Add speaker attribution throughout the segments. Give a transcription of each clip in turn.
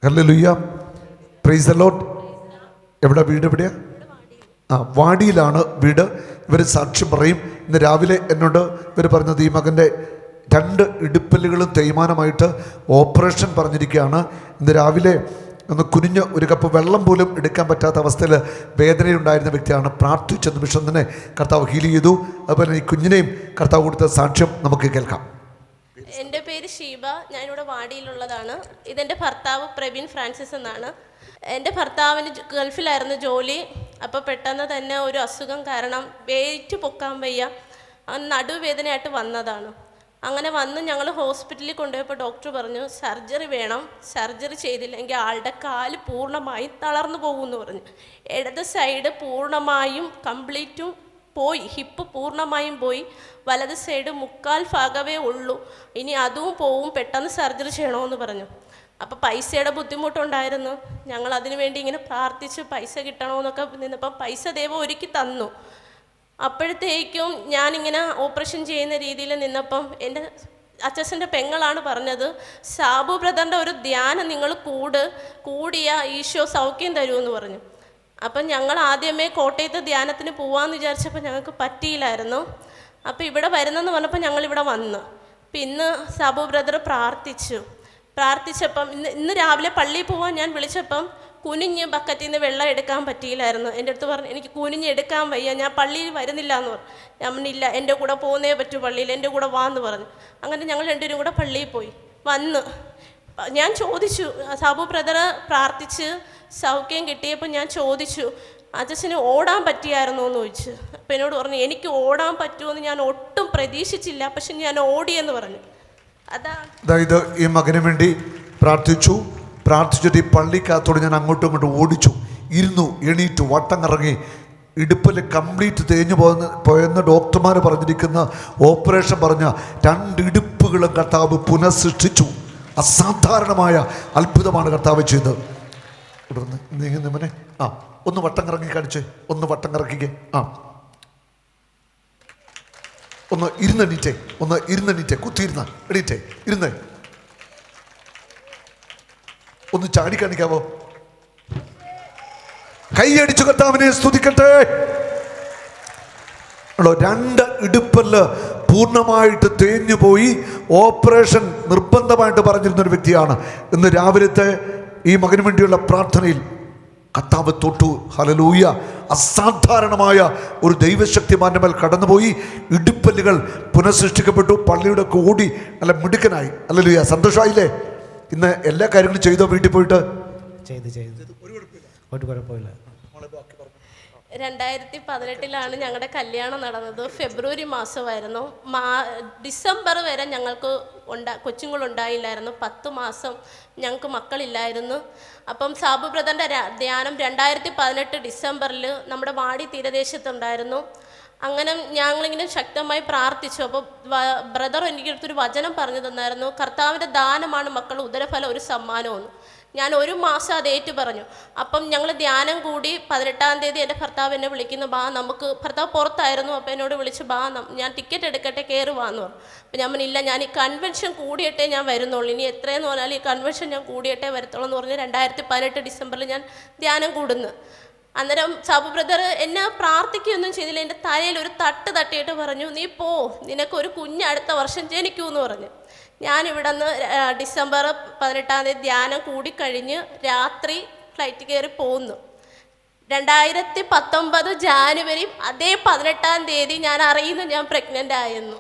Speaker 1: Hallelujah, praise the Lord. എവിടെ വീട്? എവിടെയാ? വാടിയിലാണ് വീട്. ഇവർ സാക്ഷ്യം പറയും. ഇന്ന് രാവിലെ എന്നോട് ഇവർ പറഞ്ഞത് ഈ മകൻ്റെ 2 ഇടുപ്പല്ലുകളും തേയ്മാനമായിട്ട് ഓപ്പറേഷൻ പറഞ്ഞിരിക്കുകയാണ്. ഇന്ന് രാവിലെ ഒന്ന് കുനിഞ്ഞ് ഒരു കപ്പ് വെള്ളം പോലും എടുക്കാൻ പറ്റാത്ത അവസ്ഥയിൽ വേദനയുണ്ടായിരുന്ന വ്യക്തിയാണ്. പ്രാർത്ഥിച്ച നിമിഷം തന്നെ കർത്താവ് ഹീൽ ചെയ്തു. അതുപോലെ ഈ കുഞ്ഞിനെയും കർത്താവ് കൊടുത്ത സാക്ഷ്യം നമുക്ക് കേൾക്കാം.
Speaker 2: എൻ്റെ പേര് ഷീബ, ഞാനിവിടെ വാടിയിലുള്ളതാണ്. ഇതെൻ്റെ ഭർത്താവ് പ്രവീൺ ഫ്രാൻസിസ് എന്നാണ്. എൻ്റെ ഭർത്താവിന് ഗൾഫിലായിരുന്നു ജോലി. അപ്പോൾ പെട്ടെന്ന് തന്നെ ഒരു അസുഖം കാരണം വെയിറ്റ് പൊക്കാൻ വയ്യ, നടുവേദനയായിട്ട് വന്നതാണ്. അങ്ങനെ വന്ന് ഞങ്ങൾ ഹോസ്പിറ്റലിൽ കൊണ്ടുപോയപ്പോൾ ഡോക്ടർ പറഞ്ഞു സർജറി വേണം, സർജറി ചെയ്തില്ലെങ്കിൽ ആളുടെ കാല് പൂർണ്ണമായും തളർന്നു പോകുമെന്ന് പറഞ്ഞു. ഇടത് സൈഡ് പൂർണ്ണമായും കംപ്ലീറ്റും പോയി, ഹിപ്പ് പൂർണ്ണമായും പോയി, വലത് സൈഡ് 1/4 ഭാഗമേ ഉള്ളൂ, ഇനി അതും പോവും, പെട്ടെന്ന് സർജറി ചെയ്യണമെന്ന് പറഞ്ഞു. അപ്പോൾ പൈസയുടെ ബുദ്ധിമുട്ടുണ്ടായിരുന്നു. ഞങ്ങൾ അതിനു വേണ്ടി ഇങ്ങനെ പ്രാർത്ഥിച്ച് പൈസ കിട്ടണമെന്നൊക്കെ നിന്നപ്പം പൈസ ദൈവം ഒരുക്കി തന്നു. അപ്പോഴത്തേക്കും ഞാനിങ്ങനെ ഓപ്പറേഷൻ ചെയ്യുന്ന രീതിയിൽ നിന്നപ്പം എൻ്റെ അച്ഛൻ്റെ പെങ്ങളാണ് പറഞ്ഞത്, സാബു ബ്രദറിൻ്റെ ഒരു ധ്യാനം നിങ്ങൾ കൂടിയ ഈശോ സൗഖ്യം തരുമെന്ന് പറഞ്ഞു. അപ്പം ഞങ്ങൾ ആദ്യമേ കോട്ടയത്ത് ധ്യാനത്തിന് പോകാമെന്ന് വിചാരിച്ചപ്പോൾ ഞങ്ങൾക്ക് പറ്റിയില്ലായിരുന്നു. അപ്പോൾ ഇവിടെ വരുന്നെന്ന് പറഞ്ഞപ്പോൾ ഞങ്ങളിവിടെ വന്നു. അപ്പം ഇന്ന് സാബു ബ്രദർ പ്രാർത്ഥിച്ചപ്പം ഇന്ന് രാവിലെ പള്ളിയിൽ പോകാൻ ഞാൻ വിളിച്ചപ്പം കുനിഞ്ഞ് ബക്കറ്റിൽ നിന്ന് വെള്ളം എടുക്കാൻ പറ്റിയില്ലായിരുന്നു. എൻ്റെ അടുത്ത് പറഞ്ഞു എനിക്ക് കുനിഞ്ഞ് എടുക്കാൻ വയ്യ, ഞാൻ പള്ളിയിൽ വരുന്നില്ല എന്ന് പറഞ്ഞു. ഞാൻ പറഞ്ഞില്ല, എൻ്റെ കൂടെ പോകുന്നേ പറ്റൂ പള്ളിയിൽ, എൻ്റെ കൂടെ വാന്ന് പറഞ്ഞു. അങ്ങനെ ഞങ്ങൾ 2 പേരും കൂടെ പള്ളിയിൽ പോയി. വന്ന് ഞാൻ ചോദിച്ചു, സാബു ബ്രദർ പ്രാർത്ഥിച്ച് സൗഖ്യം കിട്ടിയപ്പോൾ ഞാൻ ചോദിച്ചു അച്ഛന് ഓടാൻ പറ്റിയായിരുന്നോ എന്ന് ചോദിച്ചു. അപ്പം എന്നോട് പറഞ്ഞു എനിക്ക് ഓടാൻ പറ്റുമെന്ന് ഞാൻ ഒട്ടും പ്രതീക്ഷിച്ചില്ല, പക്ഷെ ഞാൻ ഓടിയെന്ന് പറഞ്ഞു.
Speaker 1: അതായത് ഈ മകന് വേണ്ടി പ്രാർത്ഥിച്ചിട്ട് ഈ പള്ളിക്കകത്തോട് ഞാൻ അങ്ങോട്ടും ഇങ്ങോട്ടും ഓടിച്ചു, ഇരുന്നു, എണീറ്റു, വട്ടം കറങ്ങി, ഇടുപ്പിൽ കംപ്ലീറ്റ് തേഞ്ഞു പോയെന്ന് ഡോക്ടർമാർ പറഞ്ഞിരിക്കുന്ന ഓപ്പറേഷൻ പറഞ്ഞ 2 ഇടുപ്പുകളും കർത്താവ് പുനഃസൃഷ്ടിച്ചു. അസാധാരണമായ അത്ഭുതമാണ് കർത്താവ് ചെയ്തത്. നീങ്ങുന്നവനെ ഒന്ന് വട്ടം കറങ്ങി കാണിച്ചേ, ഒന്ന് വട്ടം കറക്കിക്കേ. ഒന്ന് ഇരുന്നെണീറ്റേ, കുത്തിയിരുന്ന എണീറ്റേ, ഇരുന്നേ, ഒന്ന് ചാടി കാണിക്കാവോ? കൈയടിച്ചു കർത്താവിനെ സ്തുതിക്കട്ടെ. 2 ഇടുപ്പല്ല് പൂർണ്ണമായിട്ട് തേഞ്ഞു പോയി. ഓപ്പറേഷൻ നിർബന്ധമായിട്ട് പറഞ്ഞിരുന്നൊരു വ്യക്തിയാണ്. ഇന്ന് രാവിലത്തെ ഈ മകന് വേണ്ടിയുള്ള പ്രാർത്ഥനയിൽ കർത്താവ് തൊട്ടു. ഹല്ലേലൂയ. അസാധാരണമായ ഒരു ദൈവശക്തിമാന്റെ മേൽ കടന്നുപോയി. ഇടുപ്പല്ലുകൾ പുനഃസൃഷ്ടിക്കപ്പെട്ടു. പള്ളിയുടെ കൂടി നല്ല മിടുക്കനായി. ഹല്ലേലൂയ. സന്തോഷമായില്ലേ? ഇന്ന് എല്ലാ കാര്യങ്ങളും ചെയ്തോ? വീട്ടിൽ പോയിട്ട്
Speaker 3: ഒരു കുഴപ്പമില്ല.
Speaker 2: 2018 ഞങ്ങളുടെ കല്യാണം നടന്നത്. ഫെബ്രുവരി മാസമായിരുന്നു. ഡിസംബർ വരെ ഞങ്ങൾക്ക് കൊച്ചുങ്ങളുണ്ടായില്ലായിരുന്നു. 10 മാസം ഞങ്ങൾക്ക് മക്കളില്ലായിരുന്നു. അപ്പം സാബു ബ്രദറിൻ്റെ ധ്യാനം 2018 ഡിസംബറിൽ നമ്മുടെ വാടി തീരദേശത്തുണ്ടായിരുന്നു. അങ്ങനെ ഞങ്ങളിങ്ങനെ ശക്തമായി പ്രാർത്ഥിച്ചു. അപ്പോൾ ബ്രദർ എനിക്കടുത്തൊരു വചനം പറഞ്ഞു തന്നായിരുന്നു, കർത്താവിൻ്റെ ദാനമാണ് മക്കൾ, ഉദരഫലം ഒരു സമ്മാനമെന്ന്. ഞാൻ 1 മാസം അത് ഏറ്റു പറഞ്ഞു. അപ്പം ഞങ്ങൾ ധ്യാനം കൂടി 18-ാം തീയതി എൻ്റെ ഭർത്താവ് എന്നെ വിളിക്കുന്നു, നമുക്ക് ഭർത്താവ് പുറത്തായിരുന്നു. അപ്പോൾ എന്നോട് വിളിച്ച് ഞാൻ ടിക്കറ്റ് എടുക്കട്ടെ, കയറി വാന്ന് പറഞ്ഞു. അപ്പം ഞാൻ പറഞ്ഞില്ല, ഞാൻ ഈ കൺവെൻഷൻ കൂടിയിട്ടേ ഞാൻ വരുന്നുള്ളൂ, ഇനി എത്രയെന്ന് പറഞ്ഞാൽ ഈ കൺവെൻഷൻ ഞാൻ കൂടിയിട്ടേ വരത്തുള്ളൂ എന്ന് പറഞ്ഞ് 2018 ഡിസംബറിൽ ഞാൻ ധ്യാനം കൂടുന്നു. അന്നേരം സാബു ബ്രദർ എന്നെ പ്രാർത്ഥിക്കുകയൊന്നും ചെയ്തില്ല. എൻ്റെ തലയിൽ ഒരു തട്ടിയിട്ട് പറഞ്ഞു, നീ പോ, നിനക്കൊരു കുഞ്ഞ് അടുത്ത വർഷം ജനിക്കൂന്ന് പറഞ്ഞു. ഞാനിവിടെ നിന്ന് ഡിസംബർ 18-ാം തീയതി ധ്യാനം കൂടിക്കഴിഞ്ഞ് രാത്രി ഫ്ലൈറ്റ് കയറി പോകുന്നു. 2019 ജാനുവരി അതേ 18-ാം തീയതി ഞാൻ അറിയുന്നു ഞാൻ പ്രഗ്നൻ്റ് ആയെന്നു.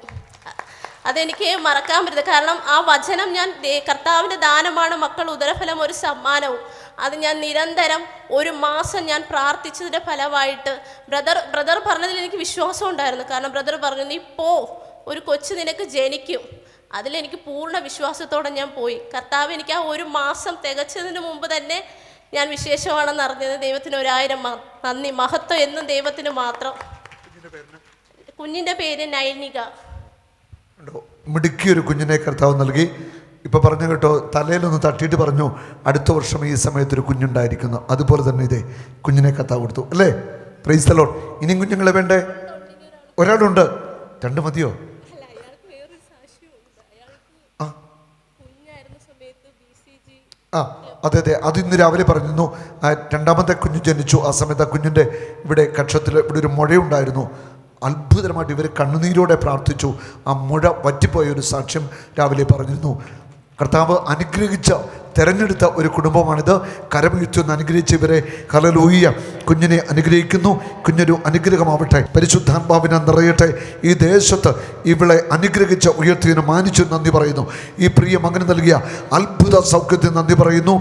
Speaker 2: അതെനിക്ക് മറക്കാൻ പറ്റില്ല. കാരണം ആ വചനം ഞാൻ കർത്താവിൻ്റെ ദാനമാണ് മക്കൾ, ഉദരഫലം ഒരു സമ്മാനവും, അത് ഞാൻ നിരന്തരം 1 മാസം ഞാൻ പ്രാർത്ഥിച്ചതിൻ്റെ ഫലമായിട്ട് ബ്രദർ പറഞ്ഞതിൽ എനിക്ക് വിശ്വാസം ഉണ്ടായിരുന്നു. കാരണം ബ്രദർ പറഞ്ഞു, നീ പോ, ഒരു കൊച്ചു നിനക്ക് ജനിക്കും. അതിലെനിക്ക് പൂർണ്ണ വിശ്വാസത്തോടെ ഞാൻ പോയി. കർത്താവ് എനിക്ക് ആ 1 മാസം തികച്ചതിന് മുമ്പ് തന്നെ ഞാൻ വിശേഷമാണെന്ന് അറിഞ്ഞത്. ദൈവത്തിന് 1000 നന്ദി, മഹത്വം എന്നും ദൈവത്തിന് മാത്രം. കുഞ്ഞിൻ്റെ പേര് നൈനിക.
Speaker 1: മിടുക്കിയൊരു കുഞ്ഞിനെ കർത്താവ് നൽകി. ഇപ്പോൾ പറഞ്ഞു കേട്ടോ, തലയിലൊന്ന് തട്ടിയിട്ട് പറഞ്ഞു അടുത്ത വർഷം ഈ സമയത്തൊരു കുഞ്ഞുണ്ടായിരിക്കുന്നു. അതുപോലെ തന്നെ ഇതേ കുഞ്ഞിനെ കർത്താവ് കൊടുത്തു അല്ലേ? Praise the Lord. ഇനിയും കുഞ്ഞുങ്ങളെ വേണ്ടേ? ഒരാളുണ്ട്, 2 മതിയോ? അതെ അതെ, അത് ഇന്ന് രാവിലെ പറഞ്ഞിരുന്നു. രണ്ടാമത്തെ കുഞ്ഞ് ജനിച്ചു. ആ സമയത്ത് ആ കുഞ്ഞിൻ്റെ ഇവിടെ കക്ഷത്തിൽ ഇവിടെ ഒരു മുഴയുണ്ടായിരുന്നു. അത്ഭുതമായിട്ട് ഇവർ കണ്ണുനീരോടെ പ്രാർത്ഥിച്ചു. ആ മുഴ വറ്റിപ്പോയ ഒരു സാക്ഷ്യം രാവിലെ പറഞ്ഞിരുന്നു. കർത്താവ് അനുഗ്രഹിച്ച തിരഞ്ഞെടുത്ത ഒരു കുടുംബമാണിത്. കരമീഴ്ചൊന്ന് അനുഗ്രഹിച്ച് ഇവരെ ഹല്ലേലൂയ കുഞ്ഞിനെ അനുഗ്രഹിക്കുന്നു. കുഞ്ഞൊരു അനുഗ്രഹമാവട്ടെ, പരിശുദ്ധാത്മാവിനെ നിറയട്ടെ. ഈ ദേശത്ത് ഇവളെ അനുഗ്രഹിച്ച ഉയർത്തിയതിന് മാനിച്ചു നന്ദി പറയുന്നു. ഈ പ്രിയ മകന് നൽകിയ അത്ഭുത സൗഖ്യത്തിന് നന്ദി പറയുന്നു.